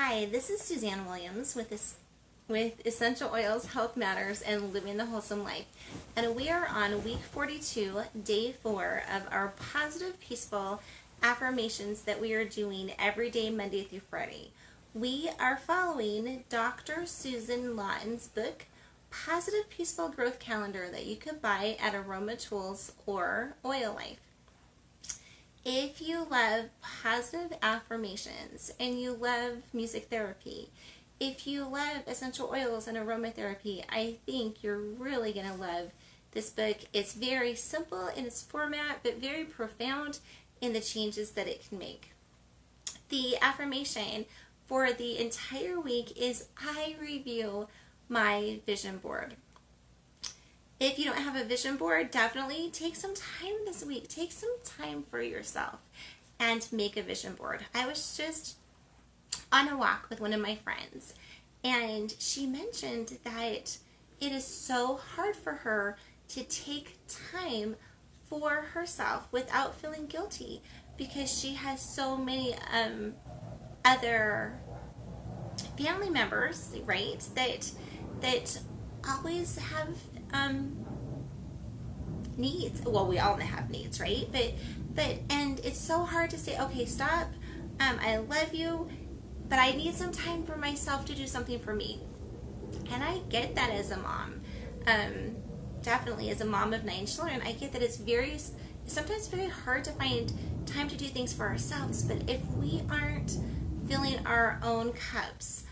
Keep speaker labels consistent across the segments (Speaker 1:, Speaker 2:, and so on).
Speaker 1: Hi, this is Suzanne Williams with Essential Oils, Health Matters, and Living the Wholesome Life. And we are on week 42, day 4 of our positive, peaceful affirmations that we are doing every day, Monday through Friday. We are following Dr. Susan Lawton's book, Positive Peaceful Growth Calendar, that you could buy at Aroma Tools or Oil Life. If you love positive affirmations and you love music therapy, if you love essential oils and aromatherapy, I think you're really going to love this book. It's very simple in its format, but very profound in the changes that it can make. The affirmation for the entire week is I review my vision board. If you don't have a vision board, definitely take some time this week. Take some time for yourself and make a vision board. I was just on a walk with one of my friends, and she mentioned that it is so hard for her to take time for herself without feeling guilty because she has so many other family members, right, that always have needs. Well, we all have needs, right? And it's so hard to say, okay, stop. I love you, but I need some time for myself to do something for me. And I get that as a mom. Definitely as a mom of 9 children, I get that it's sometimes very hard to find time to do things for ourselves. But if we aren't filling our own cups,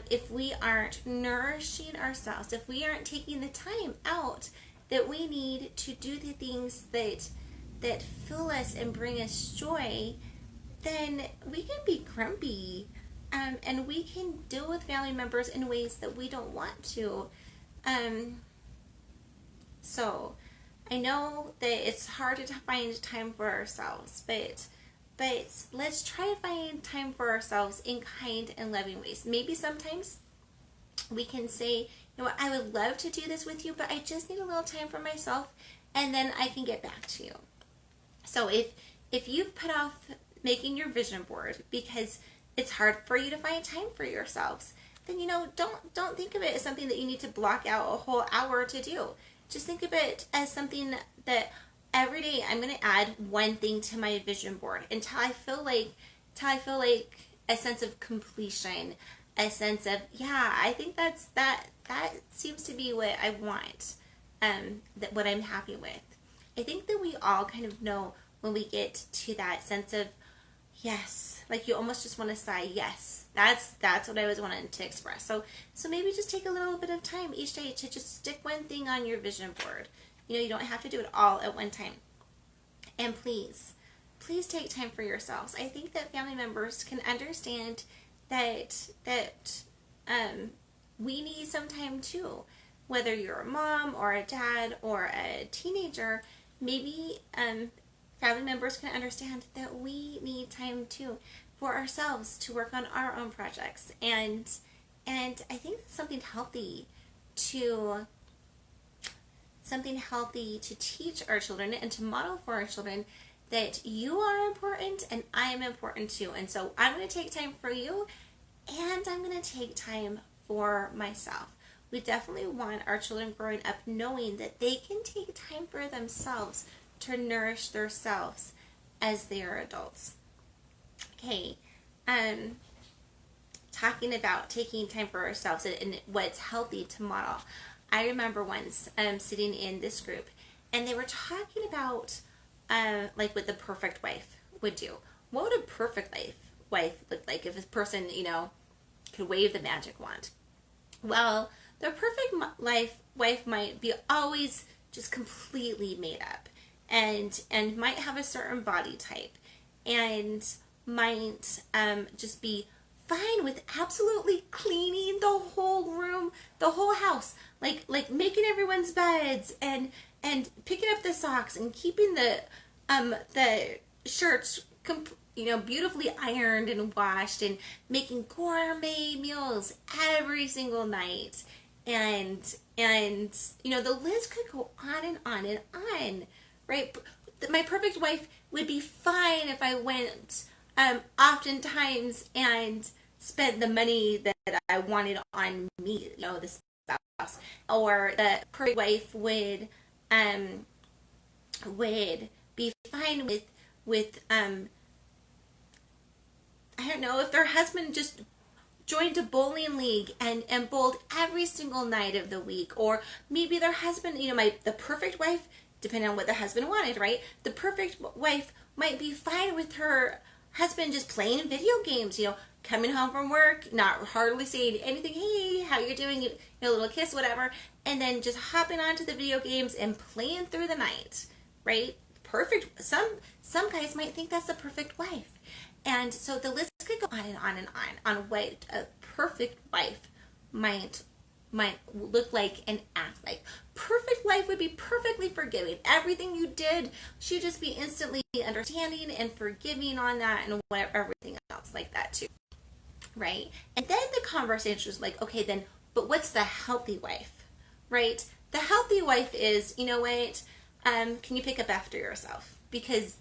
Speaker 1: if we aren't nourishing ourselves, if we aren't taking the time out that we need to do the things that fill us and bring us joy, then we can be grumpy, and we can deal with family members in ways that we don't want to. So I know that it's hard to find time for ourselves, but let's try to find time for ourselves in kind and loving ways. Maybe sometimes we can say, you know what, I would love to do this with you, but I just need a little time for myself, and then I can get back to you. So if you've put off making your vision board because it's hard for you to find time for yourselves, then don't think of it as something that you need to block out a whole hour to do. Just think of it as something that every day I'm going to add one thing to my vision board until I feel like a sense of completion, a sense of, yeah, I think that seems to be what I want, what I'm happy with. I think that we all kind of know when we get to that sense of yes, like you almost just want to say yes. That's what I was wanting to express. So maybe just take a little bit of time each day to just stick one thing on your vision board. You don't have to do it all at one time. And please take time for yourselves. I think that family members can understand that we need some time too. Whether you're a mom or a dad or a teenager, maybe family members can understand that we need time too for ourselves to work on our own projects. And I think that's something healthy to teach our children and to model for our children, that you are important and I am important too. And so I'm going to take time for you, and I'm going to take time for myself. We definitely want our children growing up knowing that they can take time for themselves to nourish themselves as they are adults. Okay, talking about taking time for ourselves and what's healthy to model. I remember once sitting in this group, and they were talking about like what the perfect wife would do. What would a perfect wife look like if this person, could wave the magic wand? Well, the perfect wife might be always just completely made up, and might have a certain body type, and might just be fine with absolutely cleaning the whole room, the whole house, like making everyone's beds and picking up the socks and keeping the shirts beautifully ironed and washed, and making gourmet meals every single night. And the list could go on and on and on, right? My perfect wife would be fine if I went oftentimes and spent the money that I wanted on me, the spouse. Or the perfect wife would be fine with I don't know, if their husband just joined a bowling league and bowled every single night of the week. Or maybe their husband, the perfect wife, depending on what the husband wanted, right? The perfect wife might be fine with her husband just playing video games, coming home from work, not hardly saying anything, hey, how you doing, a little kiss, whatever, and then just hopping onto the video games and playing through the night, right? Perfect. Some guys might think that's the perfect wife. And so the list could go on and on and on what a perfect wife might look like and act like. Perfect wife would be perfectly forgiving. Everything you did, she'd just be instantly understanding and forgiving on that, and everything else like that too, right? And then the conversation is like, okay, then, but what's the healthy wife, right? The healthy wife is, can you pick up after yourself? Because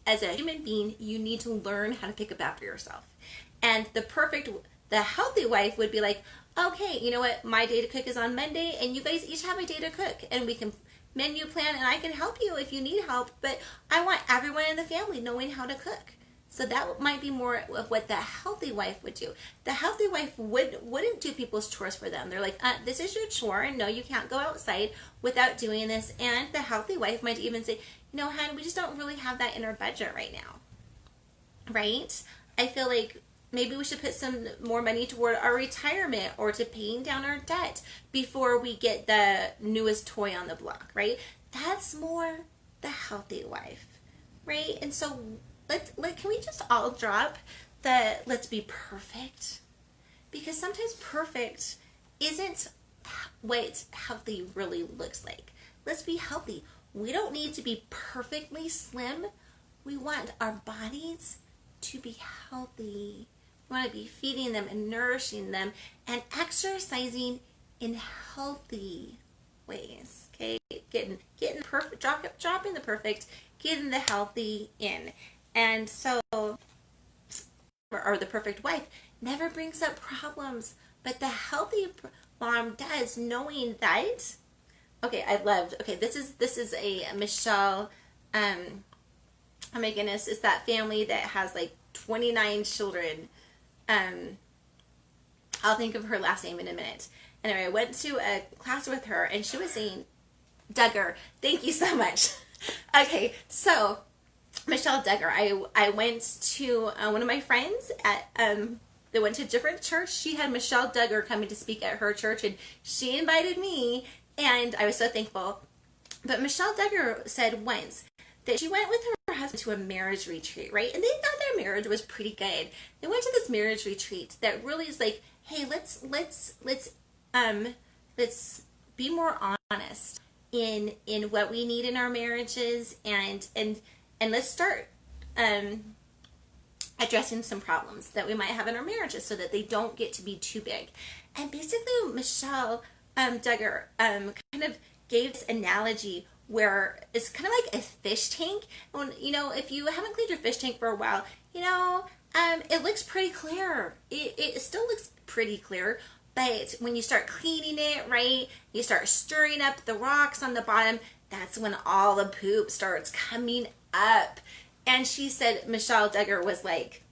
Speaker 1: as a human being, you need to learn how to pick up after yourself. And the healthy wife would be like, okay, you know what? My day to cook is on Monday, and you guys each have a day to cook, and we can menu plan, and I can help you if you need help, but I want everyone in the family knowing how to cook. So that might be more of what the healthy wife would do. The healthy wife wouldn't do people's chores for them. They're like, this is your chore, and no, you can't go outside without doing this. And the healthy wife might even say, hon, we just don't really have that in our budget right now, right? I feel like maybe we should put some more money toward our retirement or to paying down our debt before we get the newest toy on the block, right? That's more the healthy wife, right? And so can we just all drop the let's be perfect? Because sometimes perfect isn't what healthy really looks like. Let's be healthy. We don't need to be perfectly slim. We want our bodies to be healthy. We want to be feeding them and nourishing them and exercising in healthy ways. Okay, getting perfect, dropping the perfect, getting the healthy in. And so, or the perfect wife never brings up problems, but the healthy mom does, knowing that. Okay, this is a Michelle, oh my goodness, it's that family that has like 29 children. I'll think of her last name in a minute. Anyway, I went to a class with her, and she was saying, Duggar, thank you so much. Okay, so Michelle Duggar, I went to one of my friends they went to a different church. She had Michelle Duggar coming to speak at her church, and she invited me, and I was so thankful. But Michelle Duggar said once that she went with her husband to a marriage retreat, right? And they thought their marriage was pretty good. They went to this marriage retreat that really is like, hey, let's be more honest in what we need in our marriages, and let's start addressing some problems that we might have in our marriages so that they don't get to be too big. And basically, Michelle Duggar kind of gave this analogy where it's kind of like a fish tank. When, if you haven't cleaned your fish tank for a while, it looks pretty clear. It still looks pretty clear, but when you start cleaning it, right, you start stirring up the rocks on the bottom, that's when all the poop starts coming up. And she said, Michelle Duggar was like,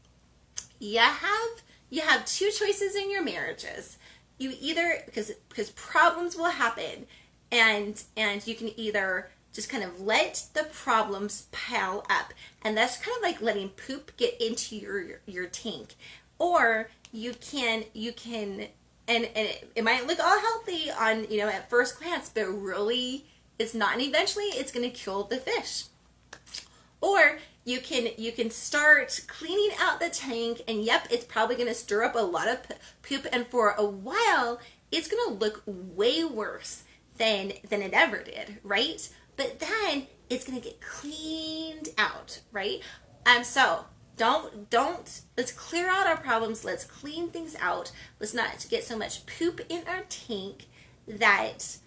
Speaker 1: you have two choices in your marriages. You either, because problems will happen, and you can either just kind of let the problems pile up, and that's kind of like letting poop get into your tank, or you can and it might look all healthy on at first glance, but really it's not, and eventually it's going to kill the fish. Or you can start cleaning out the tank, and yep, it's probably going to stir up a lot of poop, and for a while it's going to look way worse than it ever did, right? But then it's going to get cleaned out, right? So don't let's clear out our problems. Let's clean things out. Let's not get so much poop in our tank that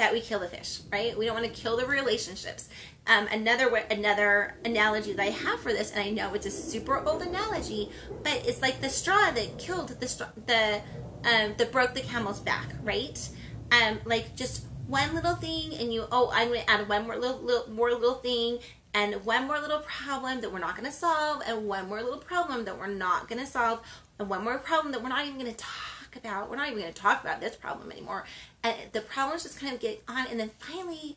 Speaker 1: that we kill the fish, right? We don't want to kill the relationships. Another analogy that I have for this, and I know it's a super old analogy, but it's like the straw that killed that broke the camel's back, right? Like just one little thing, and I'm going to add one more little thing, and one more little problem that we're not going to solve, and one more little problem that we're not going to solve, and one more problem that we're not even going to talk about. We're not even going to talk about this problem anymore. And the problems just kind of get on, and then finally,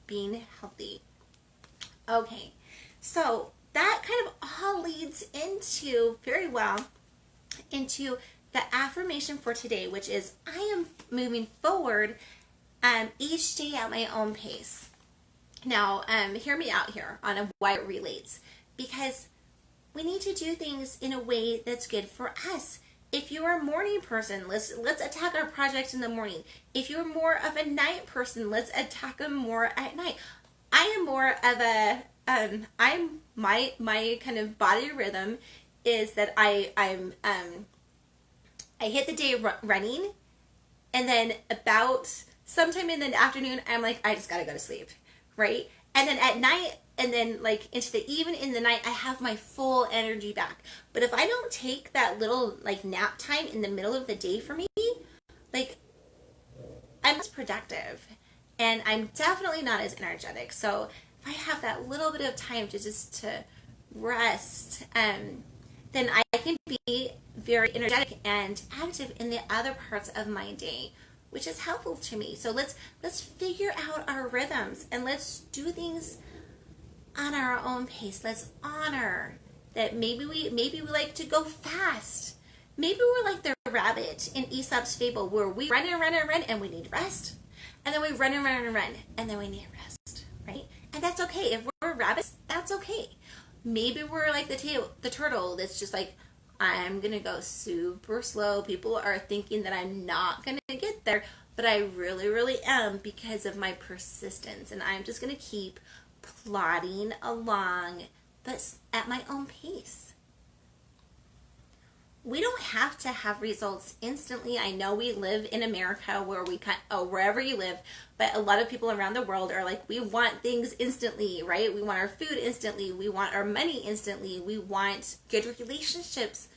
Speaker 1: being healthy. Okay, so that kind of all leads into very well into the affirmation for today, which is I am moving forward each day at my own pace. Now, hear me out here on why it relates, because we need to do things in a way that's good for us. If you're a morning person, let's attack our projects in the morning. If you're more of a night person, let's attack them more at night. I am more of a I'm my kind of body rhythm is that I hit the day running, and then about sometime in the afternoon I'm like, I just gotta go to sleep, right? And then at night, and then like into the even in the night, I have my full energy back. But if I don't take that little like nap time in the middle of the day for me, like I'm less productive, and I'm definitely not as energetic. So if I have that little bit of time to just to rest, then I can be very energetic and active in the other parts of my day, which is helpful to me. So let's figure out our rhythms, and let's do things on our own pace. Let's honor that maybe we like to go fast. Maybe we're like the rabbit in Aesop's fable, where we run and run and run and we need rest. And then we run and run and run and then we need rest, right? And that's okay. If we're rabbits, that's okay. Maybe we're like the turtle that's just like, I'm going to go super slow. People are thinking that I'm not going to get there, but I really, really am, because of my persistence. And I'm just going to keep plodding along, but at my own pace. We don't have to have results instantly. I know we live in America where wherever you live, but a lot of people around the world are like, we want things instantly, right? We want our food instantly. We want our money instantly. We want good relationships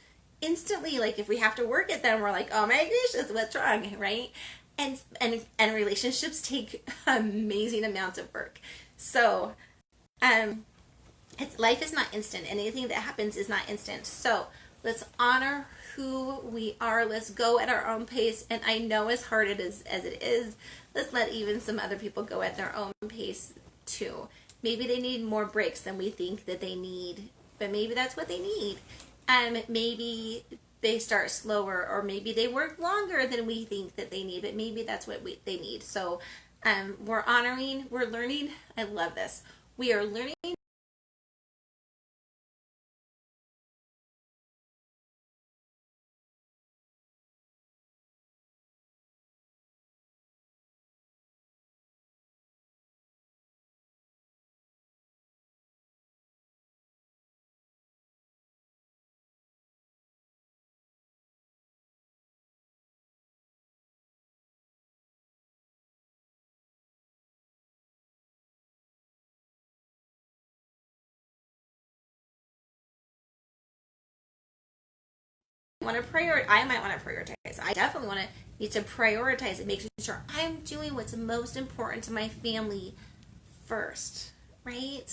Speaker 1: instantly. Like if we have to work at them, we're like, oh my gosh, what's wrong, right? And relationships take amazing amounts of work. So, life is not instant. Anything that happens is not instant. So let's honor who we are. Let's go at our own pace. And I know as hard as it is, let's let even some other people go at their own pace too. Maybe they need more breaks than we think that they need, but maybe that's what they need. Maybe they start slower, or maybe they work longer than we think that they need, but maybe that's what they need. So we're honoring, we're learning. I love this. We are learning I might want to prioritize. I definitely need to prioritize it, making sure I'm doing what's most important to my family first, right?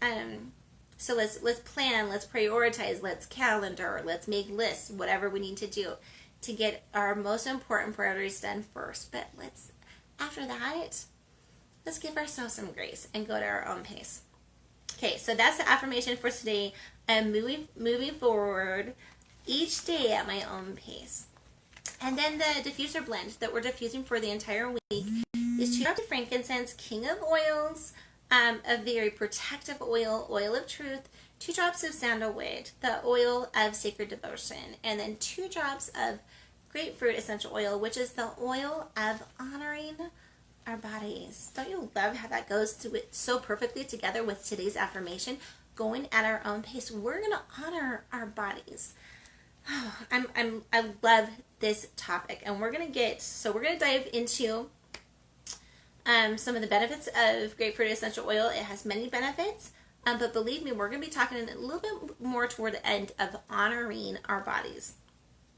Speaker 1: Um, so let's plan, let's prioritize, let's calendar, let's make lists, whatever we need to do to get our most important priorities done first. But after that, let's give ourselves some grace and go at our own pace. Okay, so that's the affirmation for today. And moving forward, each day at my own pace. And then the diffuser blend that we're diffusing for the entire week is 2 drops of frankincense, king of oils, a very protective oil, oil of truth, 2 drops of sandalwood, the oil of sacred devotion, and then 2 drops of grapefruit essential oil, which is the oil of honoring our bodies. Don't you love how that goes so perfectly together with today's affirmation? Going at our own pace. We're going to honor our bodies. Oh, I love this topic, and we're going to dive into some of the benefits of grapefruit essential oil. It has many benefits, but believe me, we're going to be talking a little bit more toward the end of honoring our bodies.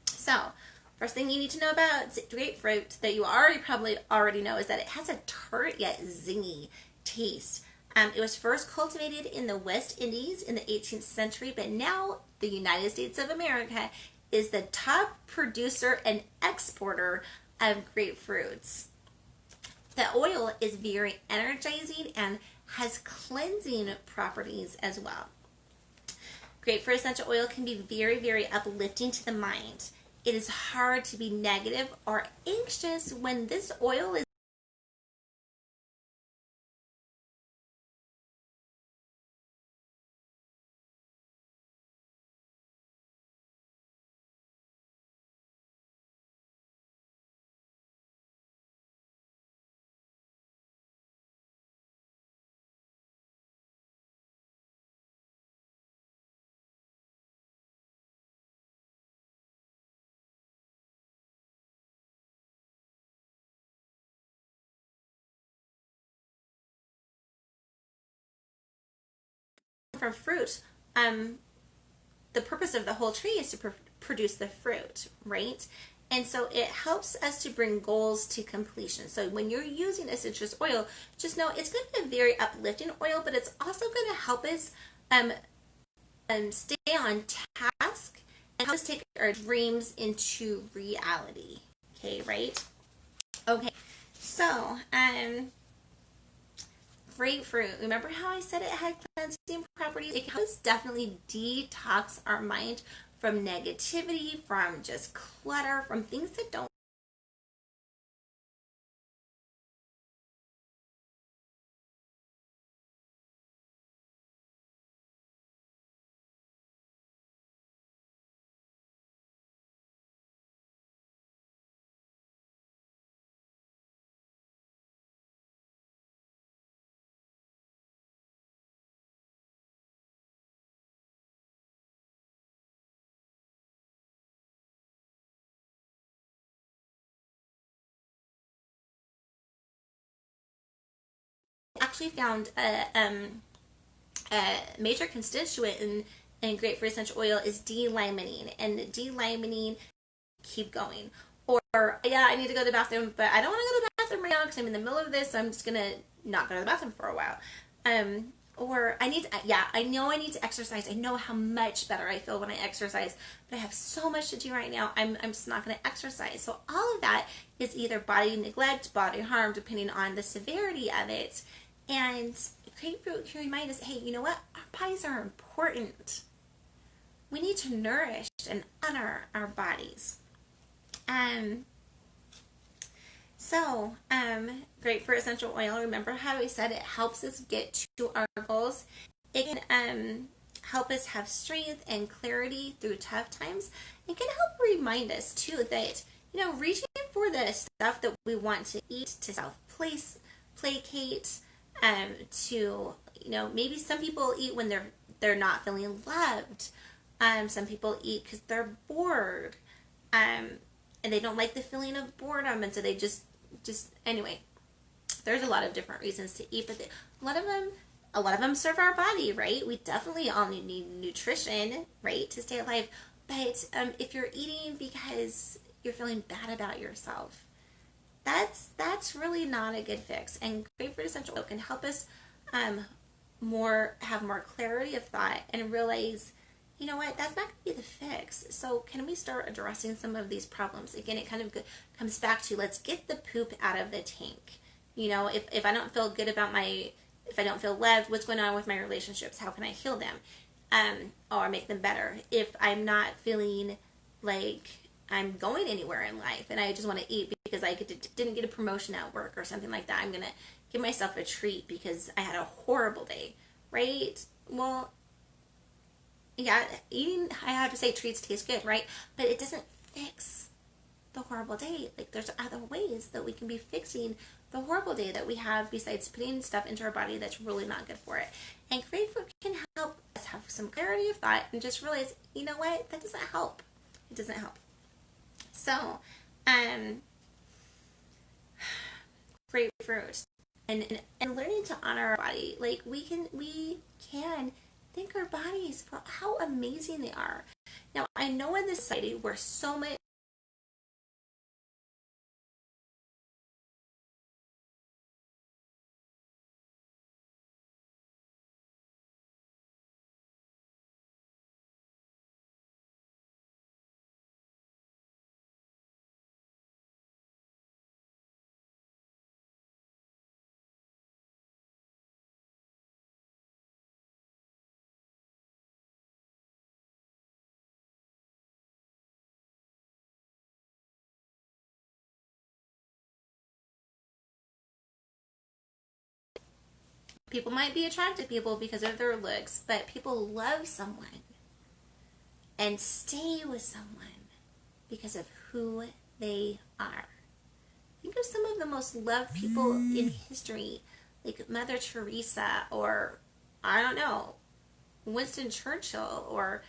Speaker 1: So, first thing you need to know about grapefruit that you probably already know is that it has a tart yet zingy taste. It was first cultivated in the West Indies in the 18th century, but now the United States of America is the top producer and exporter of grapefruits. The oil is very energizing and has cleansing properties as well. Grapefruit essential oil can be very, very uplifting to the mind. It is hard to be negative or anxious when this oil is from fruit. The purpose of the whole tree is to produce the fruit, right? And so it helps us to bring goals to completion. So when you're using a citrus oil, just know it's going to be a very uplifting oil, but it's also going to help us stay on task and help us take our dreams into reality. Okay, right? Okay, so grapefruit. Remember how I said it had cleansing properties? It helps definitely detox our mind from negativity, from just clutter, from things that don't. Actually found a major constituent in grapefruit essential oil is D-limonene, and D-limonene, keep going. Or, yeah, I need to go to the bathroom, but I don't want to go to the bathroom right now because I'm in the middle of this, so I'm just going to not go to the bathroom for a while. Or I know I need to exercise. I know how much better I feel when I exercise, but I have so much to do right now. I'm just not going to exercise. So all of that is either body neglect, body harm, depending on the severity of it. And grapefruit can remind us, hey, you know what? Our bodies are important. We need to nourish and honor our bodies. Grapefruit essential oil, remember how we said it helps us get to our goals? It can help us have strength and clarity through tough times. It can help remind us, too, that, reaching for the stuff that we want to eat, to self-placate, to, maybe some people eat when they're not feeling loved. Some people eat because they're bored. And they don't like the feeling of boredom, and so they just anyway, there's a lot of different reasons to eat, but a lot of them serve our body, right? We definitely all need nutrition, right, to stay alive. But if you're eating because you're feeling bad about yourself, that's really not a good fix. And grapefruit essential oil can help us have more clarity of thought and realize, you know what, that's not going to be the fix. So can we start addressing some of these problems? Again, it kind of comes back to, let's get the poop out of the tank. If I don't feel good about if I don't feel loved, what's going on with my relationships? How can I heal them? Or make them better? If I'm not feeling like I'm going anywhere in life and I just want to eat because didn't get a promotion at work or something like that. I'm going to give myself a treat because I had a horrible day, right? Well, yeah, eating, I have to say treats taste good, right? But it doesn't fix the horrible day. Like there's other ways that we can be fixing the horrible day that we have besides putting stuff into our body that's really not good for it. And grapefruit can help us have some clarity of thought and just realize, you know what, that doesn't help. It doesn't help. So, grapefruit and learning to honor our body. Like we can thank our bodies for how amazing they are. Now I know in this society where so much people might be attracted to people because of their looks, but people love someone and stay with someone because of who they are. Think of some of the most loved people in history, like Mother Teresa, or I don't know, Winston Churchill, or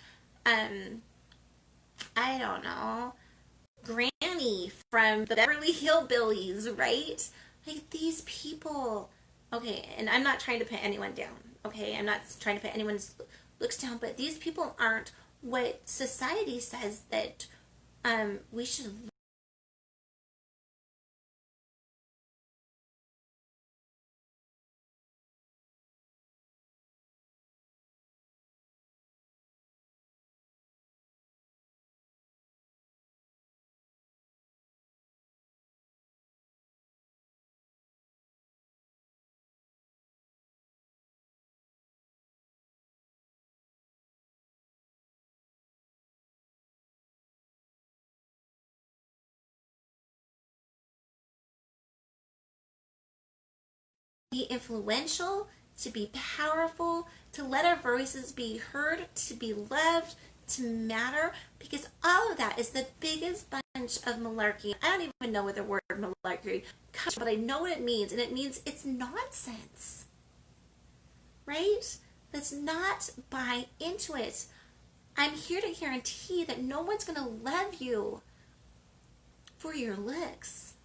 Speaker 1: I don't know, Granny from the Beverly Hillbillies, right? Like these people. Okay, and I'm not trying to put anyone down. Okay, I'm not trying to put anyone's looks down, but these people aren't what society says that we should be influential, to be powerful, to let our voices be heard, to be loved, to matter, because all of that is the biggest bunch of malarkey. I don't even know where the word malarkey comes from, but I know what it means, and it means it's nonsense, right? Let's not buy into it. I'm here to guarantee that no one's going to love you for your looks.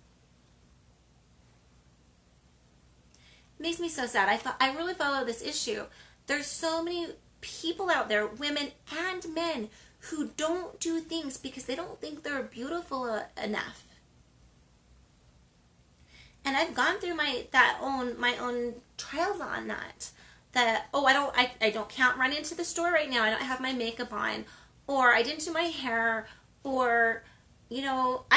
Speaker 1: It makes me so sad. I really follow this issue. There's so many people out there, women and men, who don't do things because they don't think they're beautiful enough. And I've gone through my own trials on that. That I don't can't run into the store right now. I don't have my makeup on, or I didn't do my hair, or I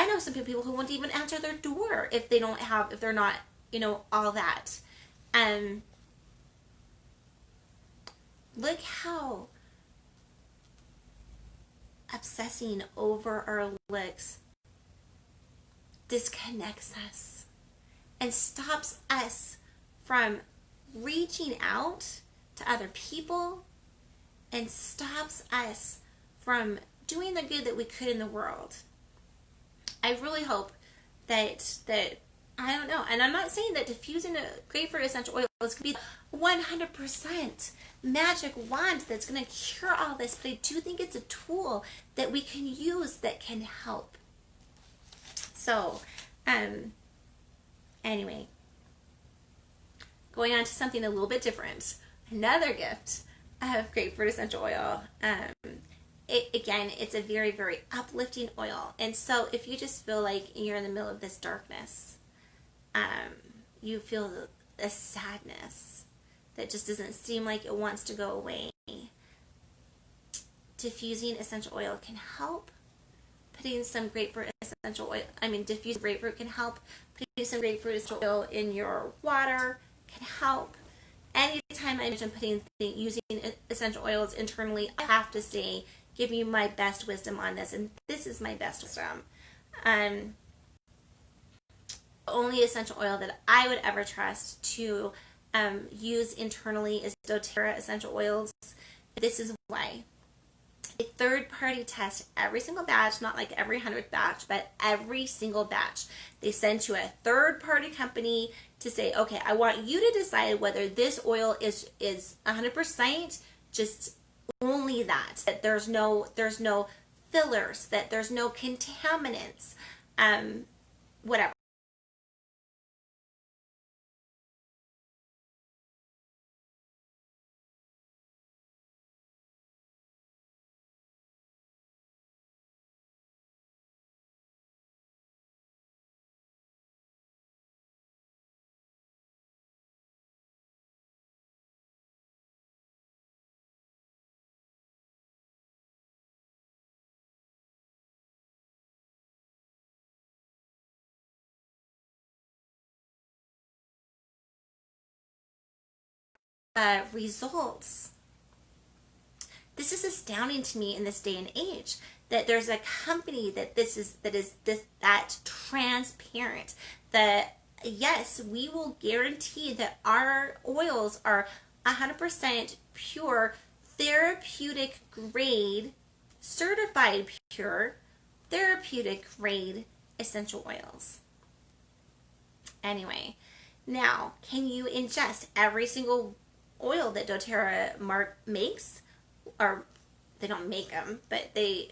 Speaker 1: know some people who won't even answer their door if they're not all that. Um, Look how obsessing over our looks disconnects us and stops us from reaching out to other people and stops us from doing the good that we could in the world. I really hope that I don't know, and I'm not saying that diffusing a grapefruit essential oil is going to be 100% magic wand that's going to cure all this, but I do think it's a tool that we can use that can help. So, anyway, going on to something a little bit different. Another gift of grapefruit essential oil. Again, it's a very, very uplifting oil. And so if you just feel like you're in the middle of this darkness, you feel a sadness that just doesn't seem like it wants to go away, diffusing essential oil can help. Putting some grapefruit essential oil, diffused grapefruit can help. Putting some grapefruit essential oil in your water can help. Anytime I mention using essential oils internally, I have to say give you my best wisdom on this, and this is my best wisdom. The only essential oil that I would ever trust to use internally is doTERRA essential oils. This is why. A third-party test every single batch, not like every 100th batch, but every single batch. They send to a third-party company to say, okay, I want you to decide whether this oil is 100% just only that there's no fillers, that there's no contaminants, whatever. Results. This is astounding to me in this day and age, that there's a company that is that transparent, that yes, we will guarantee that our oils are 100% pure, therapeutic grade, certified pure, therapeutic grade essential oils. Anyway, now, can you ingest every single oil that doTERRA makes? Or they don't make them, but they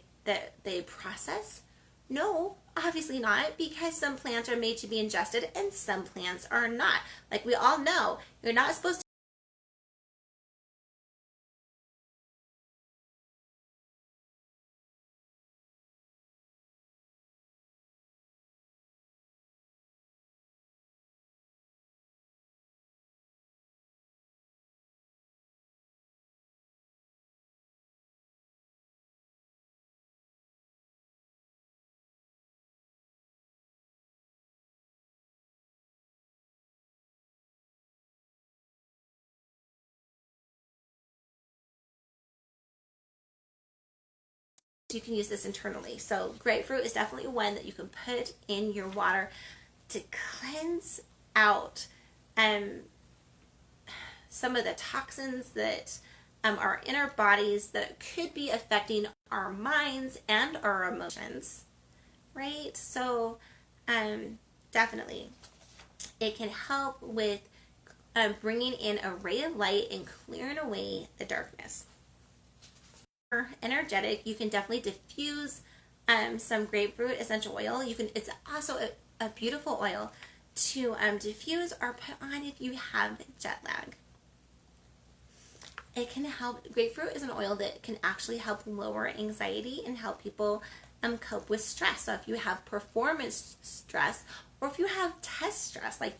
Speaker 1: process? No, obviously not, because some plants are made to be ingested and some plants are not. Like we all know, you're not supposed you can use this internally. So grapefruit is definitely one that you can put in your water to cleanse out some of the toxins that are in our bodies that could be affecting our minds and our emotions, right? So definitely it can help with bringing in a ray of light and clearing away the darkness. Energetic, you can definitely diffuse some grapefruit essential oil. It's also a beautiful oil to diffuse or put on if you have jet lag. It can help. Grapefruit is an oil that can actually help lower anxiety and help people cope with stress. So if you have performance stress, or if you have test stress, like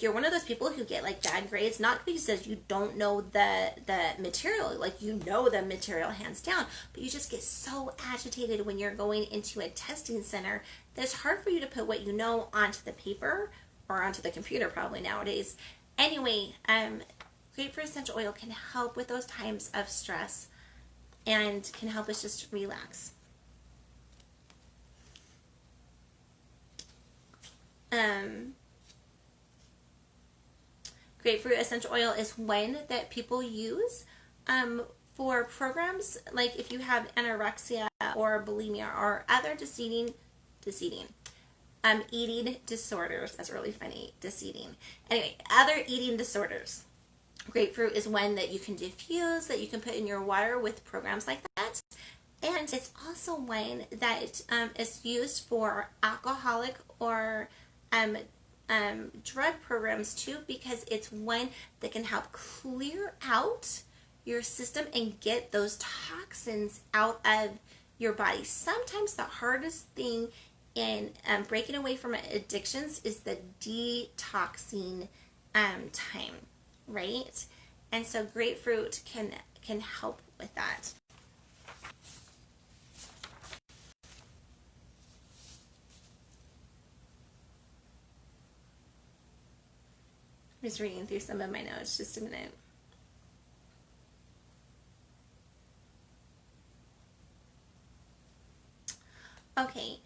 Speaker 1: you're one of those people who get like bad grades, not because you don't know the material, like you know the material hands down, but you just get so agitated when you're going into a testing center that it's hard for you to put what you know onto the paper or onto the computer probably nowadays. Anyway, grapefruit essential oil can help with those times of stress and can help us just relax. Grapefruit essential oil is one that people use for programs like if you have anorexia or bulimia or other eating disorders. That's really funny, diseating. Anyway, other eating disorders. Grapefruit is one that you can diffuse, that you can put in your water with programs like that. And it's also one that is used for alcoholic or drug programs too, because it's one that can help clear out your system and get those toxins out of your body. Sometimes the hardest thing in breaking away from addictions is the detoxing time, right? And so grapefruit can help with that. I'm just reading through some of my notes, just a minute. Okay.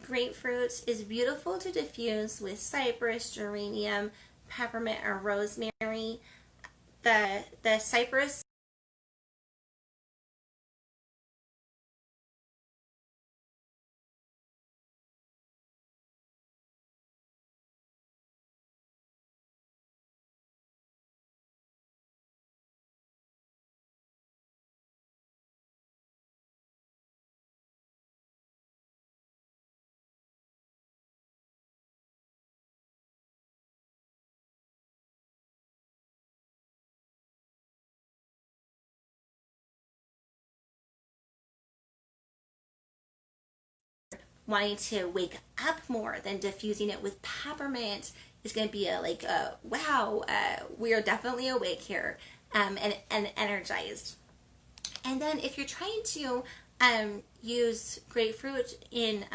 Speaker 1: Grapefruit is beautiful to diffuse with cypress, geranium, peppermint, or rosemary. The cypress wanting to wake up more than diffusing it with peppermint is going to be a wow, we are definitely awake here, and energized. And then if you're trying to use grapefruit in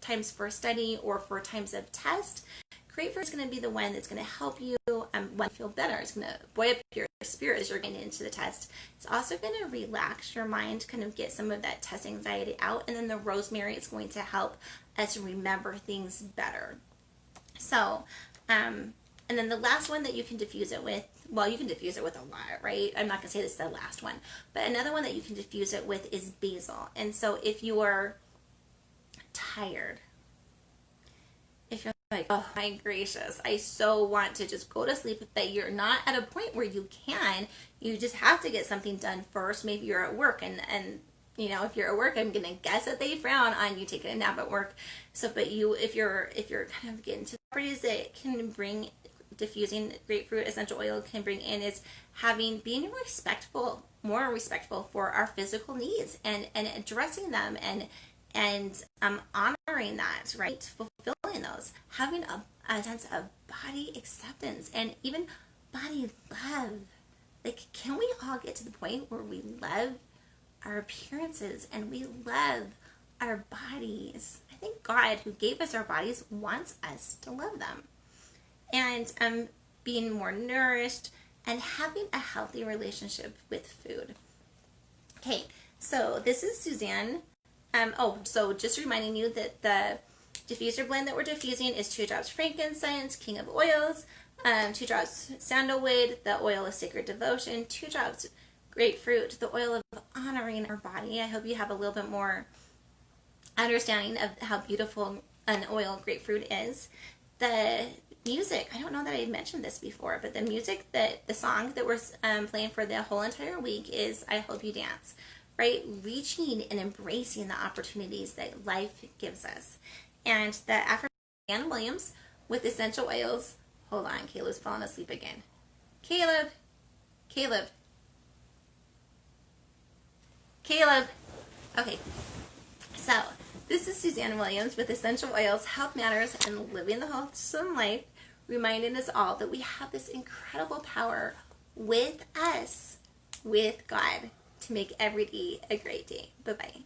Speaker 1: times for study or for times of test, grapefruit is going to be the one that's going to help you feel better. It's going to buoy up your spirit as you're getting into the test. It's also going to relax your mind, kind of get some of that test anxiety out. And then the rosemary is going to help us remember things better. So, and then the last one that you can diffuse it with, well, you can diffuse it with a lot, right? I'm not going to say this is the last one, but another one that you can diffuse it with is basil. And so if you are tired, if you're like, oh my gracious, I so want to just go to sleep, but you're not at a point where you can, you just have to get something done first. Maybe you're at work and you know, if you're at work, I'm gonna guess that they frown on you taking a nap at work. So, but if you're kind of getting to the properties that can bring diffusing grapefruit essential oil can bring in is being more respectful for our physical needs and addressing them and honoring that, right? Fulfilling those, having a sense of body acceptance and even body love. Like, can we all get to the point where we love our appearances and we love our bodies? I think God, who gave us our bodies, wants us to love them. And being more nourished and having a healthy relationship with food. Okay, so this is Suzanne. So just reminding you that the diffuser blend that we're diffusing is 2 drops frankincense, king of oils, 2 drops sandalwood, the oil of sacred devotion, 2 drops grapefruit, the oil of honoring our body. I hope you have a little bit more understanding of how beautiful an oil grapefruit is. The music, I don't know that I mentioned this before, but the song that we're playing for the whole entire week is I Hope You Dance, right? Reaching and embracing the opportunities that life gives us. And the affirmation, Ann Williams with essential oils. Hold on, Caleb's falling asleep again. Caleb. Okay, so this is Suzanne Williams with Essential Oils, Health Matters, and Living the Wholesome Life, reminding us all that we have this incredible power with us, with God, to make every day a great day. Bye-bye.